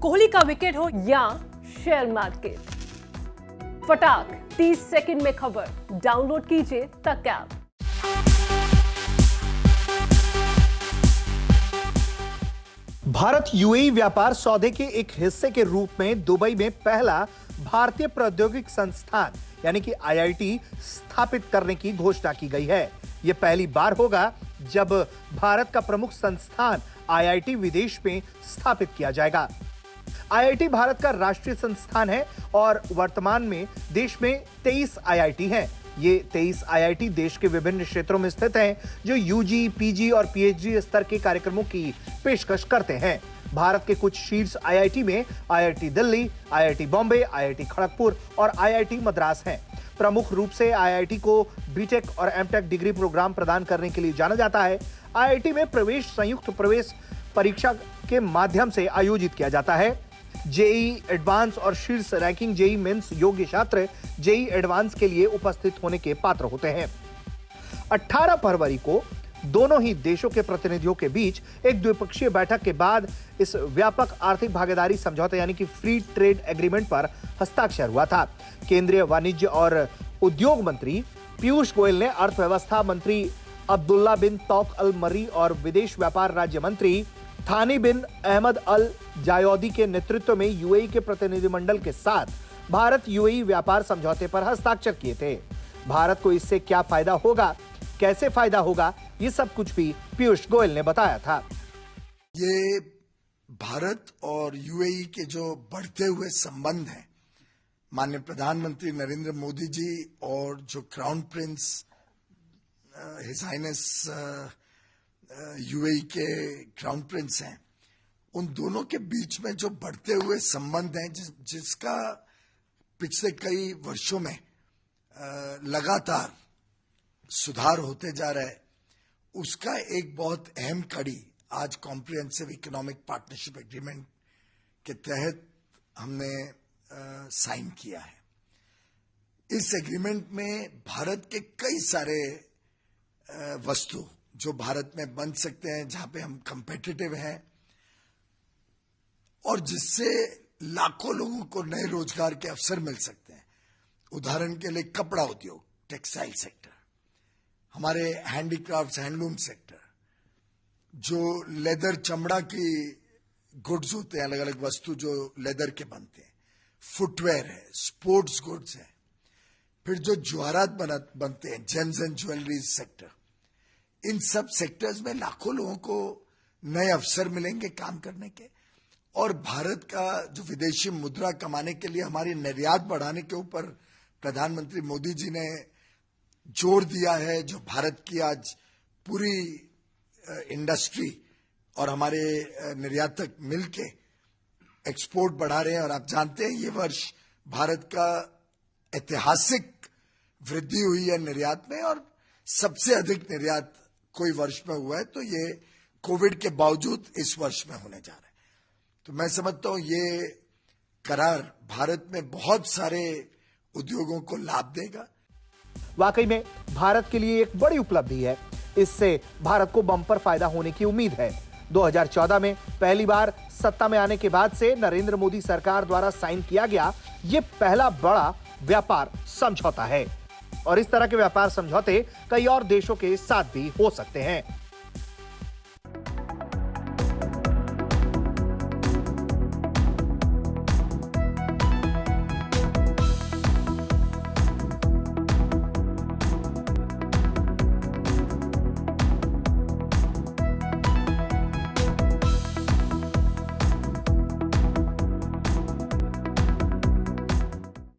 कोहली का विकेट हो या शेयर मार्केट, फटाक 30 सेकंड में खबर। डाउनलोड कीजिए तक ऐप। भारत यूएई व्यापार सौदे के एक हिस्से के रूप में दुबई में पहला भारतीय प्रौद्योगिक संस्थान यानी कि आईआईटी स्थापित करने की घोषणा की गई है। यह पहली बार होगा जब भारत का प्रमुख संस्थान आईआईटी विदेश में स्थापित किया जाएगा। आईआईटी भारत का राष्ट्रीय संस्थान है और वर्तमान में देश में 23 आईआईटी हैं। ये 23 आईआईटी देश के विभिन्न क्षेत्रों में स्थित हैं, जो यूजी, पीजी और पीएचडी स्तर के कार्यक्रमों की पेशकश करते हैं। भारत के कुछ शीर्ष आईआईटी में IIT Delhi, IIT Bombay, IIT Kharagpur और आईआईटी मद्रास हैं। प्रमुख रूप से आईआईटी को बीटेक और एमटेक डिग्री प्रोग्राम प्रदान करने के लिए जाना जाता है। आईआईटी में प्रवेश संयुक्त प्रवेश परीक्षा के माध्यम से आयोजित किया जाता है। जेईई एडवांस और शीर्ष रैंकिंग जेईई मेंस योग्य छात्र जेईई एडवांस के लिए उपस्थित होने के पात्र होते हैं। 18 फरवरी को दोनों ही देशों के प्रतिनिधियों के बीच एक द्विपक्षीय बैठक के बाद इस व्यापक आर्थिक भागीदारी समझौते यानी कि फ्री ट्रेड एग्रीमेंट पर हस्ताक्षर हुआ था। केंद्रीय वाणिज्य और उद्योग मंत्री पीयूष गोयल ने अर्थव्यवस्था मंत्री अब्दुल्ला बिन तौक अल मर्री और विदेश व्यापार राज्य मंत्री थानी बिन अहमद अल जायौदी के नेतृत्व में यूएई के प्रतिनिधिमंडल के साथ भारत यूएई व्यापार समझौते पर हस्ताक्षर किए थे। भारत को इससे क्या फायदा होगा, कैसे फायदा होगा, ये सब कुछ भी पीयूष गोयल ने बताया था। ये भारत और यूएई के जो बढ़ते हुए संबंध हैं, माननीय प्रधानमंत्री नरेंद्र मोदी जी और जो crown prince his highness UAE के क्राउन प्रिंस हैं, उन दोनों के बीच में जो बढ़ते हुए संबंध हैं, जिसका पिछले कई वर्षों में लगातार सुधार होते जा रहा है, उसका एक बहुत अहम कड़ी आज कॉम्प्रिहेंसिव इकोनॉमिक पार्टनरशिप एग्रीमेंट के तहत हमने साइन किया है। इस एग्रीमेंट में भारत के कई सारे वस्तु जो भारत में बन सकते हैं, जहां पे हम कंपेटिटिव हैं और जिससे लाखों लोगों को नए रोजगार के अवसर मिल सकते हैं। उदाहरण के लिए कपड़ा उद्योग, टेक्सटाइल सेक्टर, हमारे हैंडीक्राफ्ट्स, हैंडलूम सेक्टर, जो लेदर चमड़ा की गुड्स होते हैं, अलग अलग वस्तु जो लेदर के बनते हैं, फुटवेयर है, स्पोर्ट्स गुड्स है, फिर जो ज्वारात बनते हैं, जेम्स एंड ज्वेलरीज सेक्टर, इन सब सेक्टर्स में लाखों लोगों को नए अवसर मिलेंगे काम करने के। और भारत का जो विदेशी मुद्रा कमाने के लिए हमारी निर्यात बढ़ाने के ऊपर प्रधानमंत्री मोदी जी ने जोर दिया है। जो भारत की आज पूरी इंडस्ट्री और हमारे निर्यातक मिलके एक्सपोर्ट बढ़ा रहे हैं। और आप जानते हैं ये वर्ष भारत का ऐतिहासिक वृद्धि हुई है निर्यात में, और सबसे अधिक निर्यात कोई वर्ष में हुआ है, तो ये कोविड के बावजूद इस वर्ष में होने जा रहा है। तो मैं समझता हूं ये करार भारत में बहुत सारे उद्योगों को लाभ देगा। वाकई में भारत के लिए एक बड़ी उपलब्धि है। इससे भारत को बम्पर फायदा होने की उम्मीद है। 2014 में पहली बार सत्ता में आने के बाद से नरेंद्र मोदी सरकार द्वारा साइन किया गया ये पहला बड़ा व्यापार समझौता है और इस तरह के व्यापार समझौते कई और देशों के साथ भी हो सकते हैं।